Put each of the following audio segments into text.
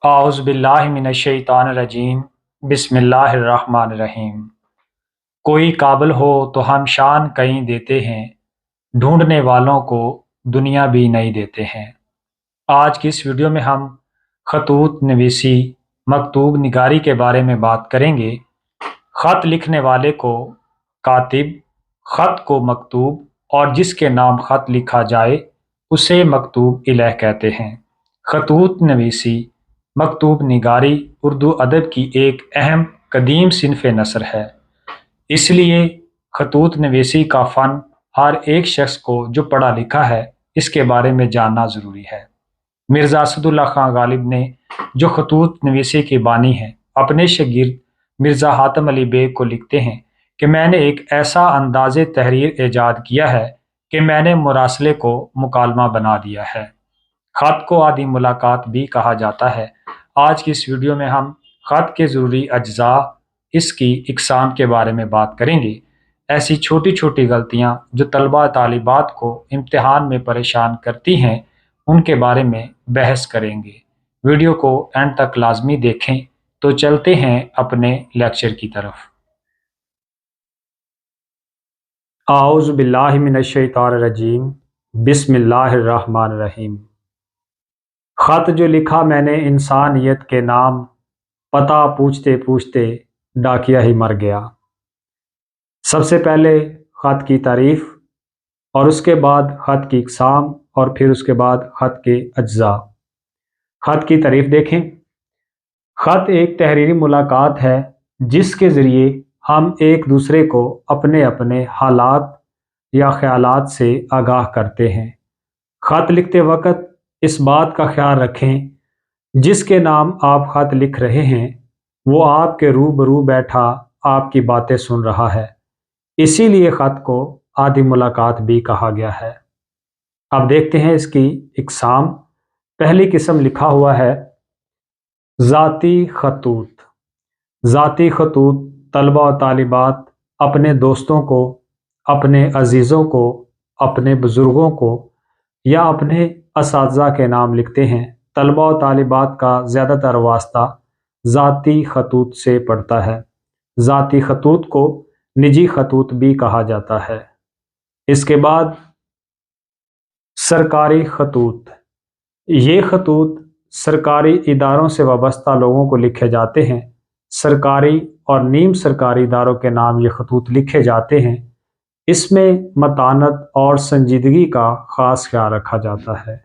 اعوذ باللہ من الشیطان الرجیم بسم اللہ الرحمن الرحیم۔ کوئی قابل ہو تو ہم شان کہیں دیتے ہیں، ڈھونڈنے والوں کو دنیا بھی نہیں دیتے ہیں۔ آج کی اس ویڈیو میں ہم خطوط نویسی، مکتوب نگاری کے بارے میں بات کریں گے۔ خط لکھنے والے کو کاتب، خط کو مکتوب اور جس کے نام خط لکھا جائے اسے مکتوب الہ کہتے ہیں۔ خطوط نویسی، مکتوب نگاری اردو ادب کی ایک اہم قدیم صنف نثر ہے۔ اس لیے خطوط نویسی کا فن ہر ایک شخص کو جو پڑھا لکھا ہے اس کے بارے میں جاننا ضروری ہے۔ مرزا اسداللہ خان غالب نے جو خطوط نویسی کے بانی ہیں اپنے شاگرد مرزا حاتم علی بیگ کو لکھتے ہیں کہ میں نے ایک ایسا انداز تحریر ایجاد کیا ہے کہ میں نے مراسلے کو مکالمہ بنا دیا ہے۔ خط کو عادی ملاقات بھی کہا جاتا ہے۔ آج کی اس ویڈیو میں ہم خط کے ضروری اجزاء، اس کی اقسام کے بارے میں بات کریں گے۔ ایسی چھوٹی چھوٹی غلطیاں جو طلبہ طالبات کو امتحان میں پریشان کرتی ہیں ان کے بارے میں بحث کریں گے۔ ویڈیو کو اینڈ تک لازمی دیکھیں۔ تو چلتے ہیں اپنے لیکچر کی طرف۔ اعوذ باللہ من الشیطان الرجیم بسم اللہ الرحمن الرحیم۔ خط جو لکھا میں نے انسانیت کے نام، پتہ پوچھتے پوچھتے ڈاکیا ہی مر گیا۔ سب سے پہلے خط کی تعریف اور اس کے بعد خط کی اقسام اور پھر اس کے بعد خط کے اجزاء۔ خط کی تعریف دیکھیں۔ خط ایک تحریری ملاقات ہے جس کے ذریعے ہم ایک دوسرے کو اپنے اپنے حالات یا خیالات سے آگاہ کرتے ہیں۔ خط لکھتے وقت اس بات کا خیال رکھیں جس کے نام آپ خط لکھ رہے ہیں وہ آپ کے روبرو بیٹھا آپ کی باتیں سن رہا ہے، اسی لیے خط کو عادی ملاقات بھی کہا گیا ہے۔ اب دیکھتے ہیں اس کی اقسام۔ پہلی قسم لکھا ہوا ہے ذاتی خطوط۔ ذاتی خطوط طلبہ و طالبات اپنے دوستوں کو، اپنے عزیزوں کو، اپنے بزرگوں کو یا اپنے اساتذہ کے نام لکھتے ہیں۔ طلبہ و طالبات کا زیادہ تر واسطہ ذاتی خطوط سے پڑتا ہے۔ ذاتی خطوط کو نجی خطوط بھی کہا جاتا ہے۔ اس کے بعد سرکاری خطوط۔ یہ خطوط سرکاری اداروں سے وابستہ لوگوں کو لکھے جاتے ہیں۔ سرکاری اور نیم سرکاری اداروں کے نام یہ خطوط لکھے جاتے ہیں۔ اس میں متانت اور سنجیدگی کا خاص خیال رکھا جاتا ہے۔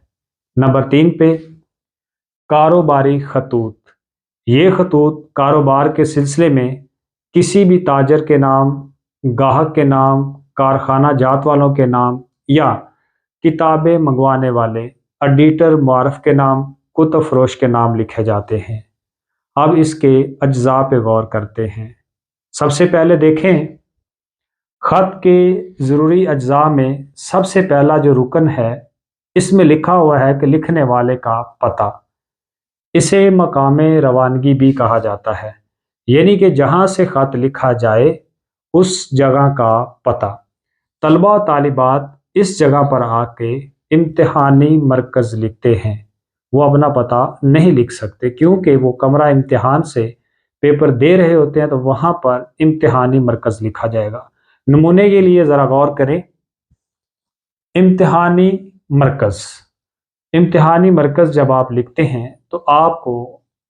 نمبر 3 پہ کاروباری خطوط۔ یہ خطوط کاروبار کے سلسلے میں کسی بھی تاجر کے نام، گاہک کے نام، کارخانہ جات والوں کے نام یا کتابیں منگوانے والے ایڈیٹر معرف کے نام، کتب فروش کے نام لکھے جاتے ہیں۔ اب اس کے اجزاء پہ غور کرتے ہیں۔ سب سے پہلے دیکھیں خط کے ضروری اجزاء میں سب سے پہلا جو رکن ہے اس میں لکھا ہوا ہے کہ لکھنے والے کا پتہ۔ اسے مقام روانگی بھی کہا جاتا ہے، یعنی کہ جہاں سے خط لکھا جائے اس جگہ کا پتہ۔ طلبہ و طالبات اس جگہ پر آ کے امتحانی مرکز لکھتے ہیں۔ وہ اپنا پتہ نہیں لکھ سکتے کیونکہ وہ کمرہ امتحان سے پیپر دے رہے ہوتے ہیں تو وہاں پر امتحانی مرکز لکھا جائے گا۔ نمونے کے لیے ذرا غور کریں۔ امتحانی مرکز۔ امتحانی مرکز جب آپ لکھتے ہیں تو آپ کو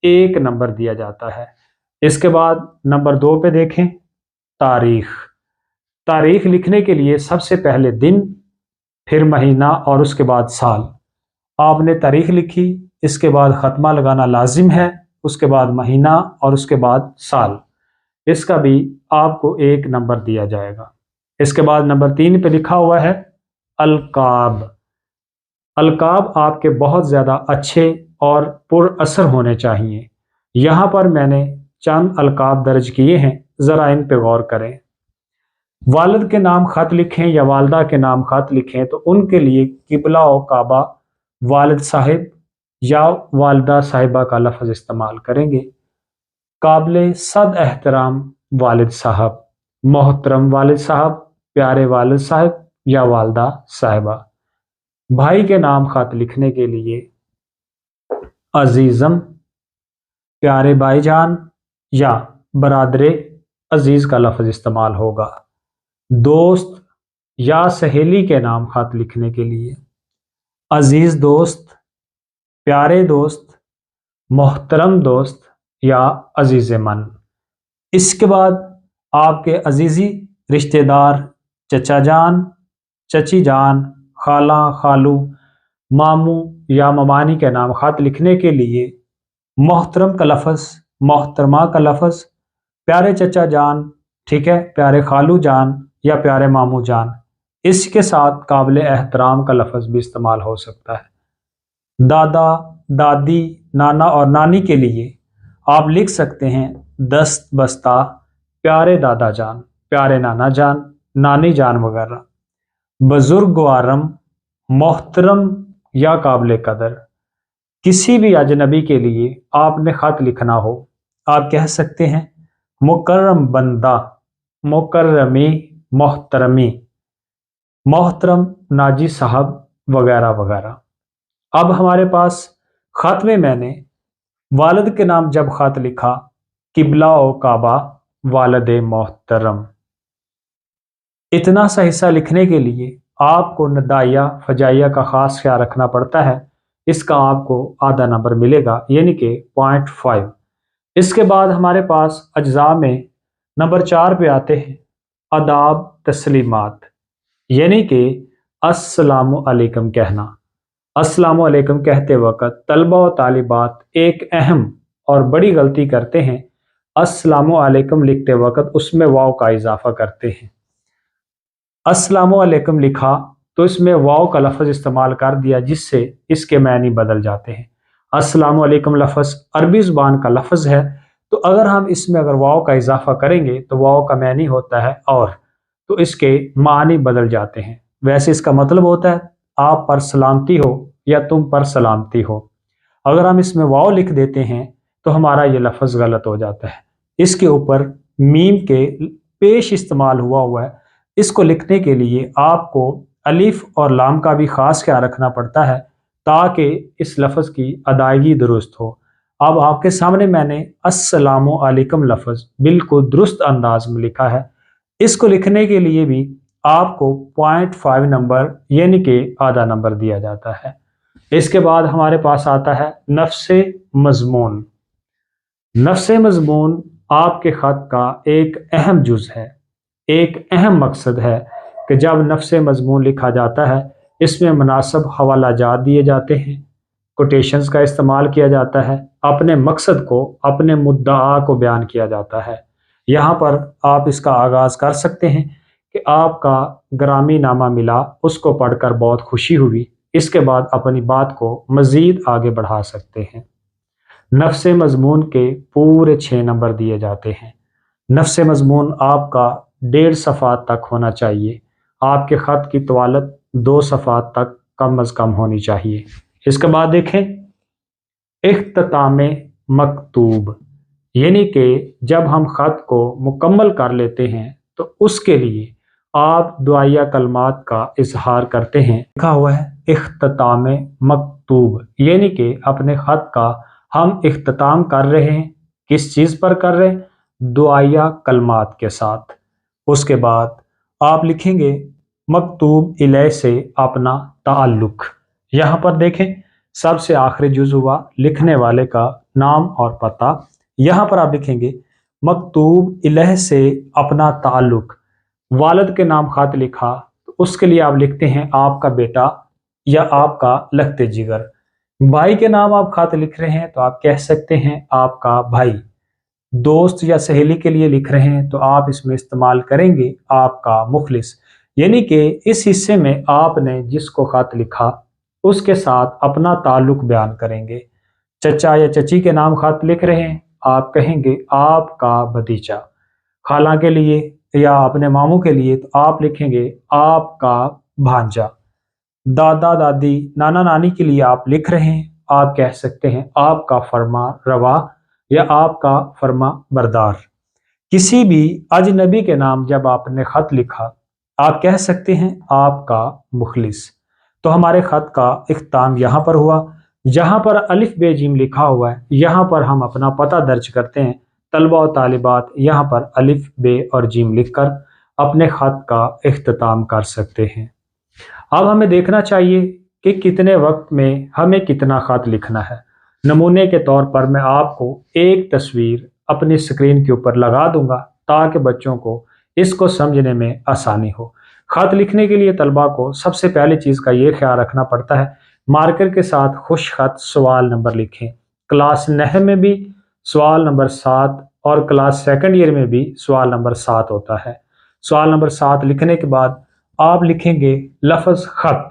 1 نمبر دیا جاتا ہے۔ اس کے بعد نمبر 2 پہ دیکھیں تاریخ۔ تاریخ لکھنے کے لیے سب سے پہلے دن، پھر مہینہ اور اس کے بعد سال۔ آپ نے تاریخ لکھی، اس کے بعد ختمہ لگانا لازم ہے، اس کے بعد مہینہ اور اس کے بعد سال۔ اس کا بھی آپ کو 1 نمبر دیا جائے گا۔ اس کے بعد نمبر 3 پہ لکھا ہوا ہے القاب۔ القاب آپ کے بہت زیادہ اچھے اور پر اثر ہونے چاہیے۔ یہاں پر میں نے چند القاب درج کیے ہیں، ذرا ان پہ غور کریں۔ والد کے نام خط لکھیں یا والدہ کے نام خط لکھیں تو ان کے لیے قبلہ و کعبہ، والد صاحب یا والدہ صاحبہ کا لفظ استعمال کریں گے۔ قابل صد احترام والد صاحب، محترم والد صاحب، پیارے والد صاحب یا والدہ صاحبہ۔ بھائی کے نام خط لکھنے کے لیے عزیزم، प्यारे भाईजान या बरादरे अजीज का लफ्ज इस्तेमाल होगा। दोस्त या सहेली के नाम खत लिखने के लिए अजीज दोस्त, प्यारे दोस्त, मोहतरम दोस्त या अजीज मन। इसके बाद आपके अजीजी रिश्तेदार, चचा जान, चची जान, खाला, खालू, मामू या ममानी के नाम खत लिखने के लिए मोहतरम का लफ्ज़, मोहतरमा का लफ्ज़, प्यारे चचा जान, ठीक है, प्यारे खालू जान या प्यारे मामू जान, इसके साथ काबिल एहतराम का लफ्ज़ भी इस्तेमाल हो सकता है। दादा, दादी, नाना और नानी के लिए आप लिख सकते हैं दस्त बस्ता, प्यारे दादा जान, प्यारे नाना जान, नानी जान वगैरह। बुजुर्ग वारम, मोहतरम या काबिल कदर। किसी भी अजनबी के लिए आपने ख़त लिखना हो, आप कह सकते हैं मुकर्रम बंदा, मुकर्रमी, मोहतरमी, मोहतरम नाजी साहब वगैरह वगैरह। अब हमारे पास ख़त में मैंने वालिद के नाम जब ख़त लिखा, किबला ओ काबा वालिद मोहतरम। इतना सा हिस्सा लिखने के लिए आपको नदाया फजाइया का ख़ास ख्याल रखना पड़ता है। इसका आपको आधा नंबर मिलेगा, यानी कि 0.5। इसके बाद हमारे पास अज्जा में नंबर 4 पे आते हैं अदाब तस्लीमात, यानी कि अस्सलामु अलैकुम कहना। अस्सलामु अलैकुम कहते वक्त तलबा और तालिबात एक अहम और बड़ी गलती करते हैं। अस्सलामु अलैकुम लिखते वक्त उसमें वाव का इजाफा करते हैं। अस्सलामु अलैकुम लिखा तो इसमें वाव का लफ्ज़ इस्तेमाल कर दिया, जिससे इसके मानी बदल जाते हैं। अस्सलामु अलैकुम लफ्ज़ अरबी ज़ुबान का लफ्ज़ है, तो अगर हम इसमें अगर वाव का इजाफा करेंगे तो वाव का मानी होता है और, तो इसके मानी बदल जाते हैं। वैसे इसका मतलब होता है आप पर सलामती हो या तुम पर सलामती हो। अगर हम इसमें वाव लिख देते हैं तो हमारा ये लफ्ज़ गलत हो जाता है। इसके ऊपर मीम के पेश इस्तेमाल हुआ है। इसको लिखने के लिए आपको अलिफ और लाम का भी ख़ास ख्याल रखना पड़ता है ताकि इस लफ्ज़ की अदायगी दुरुस्त हो। अब आपके सामने मैंने अस्सलामु अलैकुम लफ्ज़ बिल्कुल दुरुस्त अंदाज में लिखा है। इसको लिखने के लिए भी आपको 0.5 नंबर यानी कि आधा नंबर दिया जाता है। इसके बाद हमारे पास आता है नफ्से मज़मून। नफ्से मज़मून आपके ख़त का एक अहम जुज़ है, एक अहम मकसद है कि जब नफ्से मज़मून लिखा जाता है इसमें मुनासिब हवाला जात दिए जाते हैं, कोटेशंस का इस्तेमाल किया जाता है, अपने मकसद को, अपने मुद्दा को बयान किया जाता है। यहाँ पर आप इसका आगाज़ कर सकते हैं कि आपका ग्रामी नामा मिला, उसको पढ़कर बहुत खुशी हुई। इसके बाद अपनी बात को मज़ीद आगे बढ़ा सकते हैं। नफ्से मज़मून के पूरे 6 नंबर दिए जाते हैं। नफ्से मज़मून आपका 1.5 सफ़ात तक होना चाहिए। आपके ख़त की तवालत 2 सफ़ात तक कम अज़ कम होनी चाहिए। इसके बाद देखें इख्तिताम मकतूब, यानी कि जब हम ख़त को मुकम्मल कर लेते हैं तो उसके लिए आप दुआया कलमात का इजहार करते हैं। लिखा हुआ है इख्तिताम मकतूब, यानी कि अपने ख़त का हम इख्तिताम कर रहे हैं। किस चीज़ पर कर रहे हैं? दुआया कलमात के साथ। उसके बाद आप लिखेंगे मकतूब इलैह से अपना ताल्लुक़। यहाँ पर देखें सबसे आखिरी जुज़ हुआ लिखने वाले का नाम और पता। यहाँ पर आप लिखेंगे मकतूब इलैह से अपना ताल्लुक़। वालिद के नाम ख़त लिखा तो उसके लिए आप लिखते हैं आपका बेटा या आपका लखते जिगर। भाई के नाम आप ख़त लिख रहे हैं तो आप कह सकते हैं आपका भाई। दोस्त या सहेली के लिए लिख रहे हैं तो आप इसमें इस्तेमाल करेंगे आपका मुखलिस, यानी कि इस हिस्से में आपने जिसको ख़त लिखा उसके साथ अपना ताल्लुक़ बयान करेंगे। चचा या चची के नाम ख़त लिख रहे हैं, आप कहेंगे आपका भतीजा। खाला के लिए या अपने मामू के लिए तो आप लिखेंगे आपका भांजा। दादा दादी नाना नानी के लिए आप लिख रहे हैं, आप कह सकते हैं आपका फरमा रवा या आपका फरमा बरदार। किसी भी अजनबी के नाम जब आपने ख़त लिखा आप कह सकते हैं आपका मुखलिस। तो हमारे ख़त का इख्तिताम यहाँ पर हुआ। जहाँ पर अलिफ बे जिम लिखा हुआ है यहाँ पर हम अपना पता दर्ज करते हैं। तलबा और तालिबात यहाँ पर अलिफ बे और जिम लिखकर अपने ख़त का इख्तिताम कर सकते हैं। अब हमें देखना चाहिए कि कितने वक्त में हमें कितना ख़त लिखना है। नमूने के तौर पर मैं आपको एक तस्वीर अपनी स्क्रीन के ऊपर लगा दूंगा ताकि बच्चों को इसको समझने में आसानी हो। ख़त लिखने के लिए तलबा को सबसे पहली चीज़ का ये ख्याल रखना पड़ता है, मार्कर के साथ खुश ख़त सवाल नंबर लिखें। क्लास 9 में भी सवाल नंबर 7 और क्लास सेकंड ईयर में भी सवाल नंबर 7 होता है। सवाल नंबर 7 लिखने के बाद आप लिखेंगे लफ्ज़ ख़त,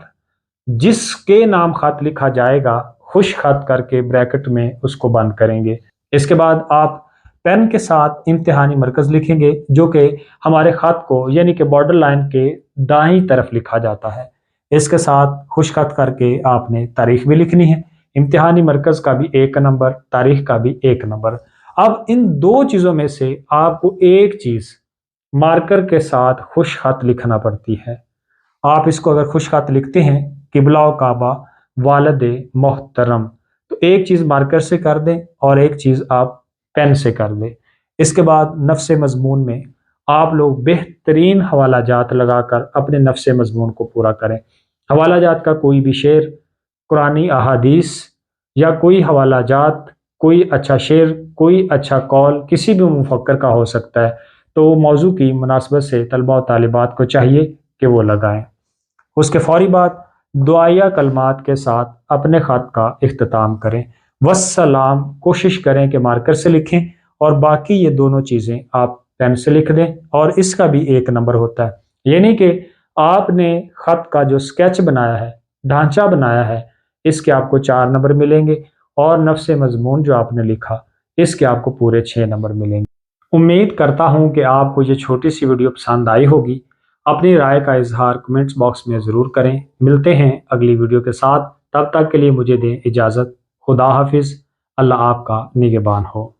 जिसके नाम ख़त लिखा जाएगा खुश ख़त करके ब्रैकेट में उसको बंद करेंगे। इसके बाद आप पेन के साथ इम्तिहानी मरकज़ लिखेंगे जो कि हमारे ख़त को यानी कि बॉर्डर लाइन के दाईं तरफ लिखा जाता है। इसके साथ खुश ख़त करके आपने तारीख भी लिखनी है। इम्तिहानी मरकज़ का भी 1 नंबर, तारीख का भी 1 नंबर। अब इन दो चीज़ों में से आपको एक चीज़ मार्कर के साथ खुश ख़त लिखना पड़ती है। आप इसको अगर खुश ख़त लिखते हैं किबला व काबा वालद मोहतरम, तो एक चीज़ मार्कर से कर दें और एक चीज़ आप पेन से कर दें। इसके बाद नफ्स मज़मून में आप लोग बेहतरीन हवाला जात लगाकर अपने नफ्स मज़मून को पूरा करें। हवाला जात का कोई भी शेर, कुरानी अहादीस या कोई हवाला जात, कोई अच्छा शेर, कोई अच्छा कौल किसी भी मुफक्कर का हो सकता है, तो मौजू की मुनासबत से तलबा और तालिबात को चाहिए कि वो लगाएं। उसके फौरी बाद दुआया कलमात के साथ अपने ख़त का इख्तिताम करें। वस्सलाम कोशिश करें कि मार्कर से लिखें और बाकी ये दोनों चीज़ें आप पेन से लिख दें और इसका भी 1 नंबर होता है। यानी कि आपने ख़त का जो स्केच बनाया है, ढांचा बनाया है, इसके आपको 4 नंबर मिलेंगे और नफ्स मज़मून जो आपने लिखा इसके आपको पूरे 6 नंबर मिलेंगे। उम्मीद करता हूँ कि आपको ये छोटी सी वीडियो पसंद आई होगी। अपनी राय का इजहार कमेंट्स बॉक्स में ज़रूर करें। मिलते हैं अगली वीडियो के साथ, तब तक के लिए मुझे दें इजाज़त। खुदा हाफिज़। अल्लाह आपका निगहबान हो।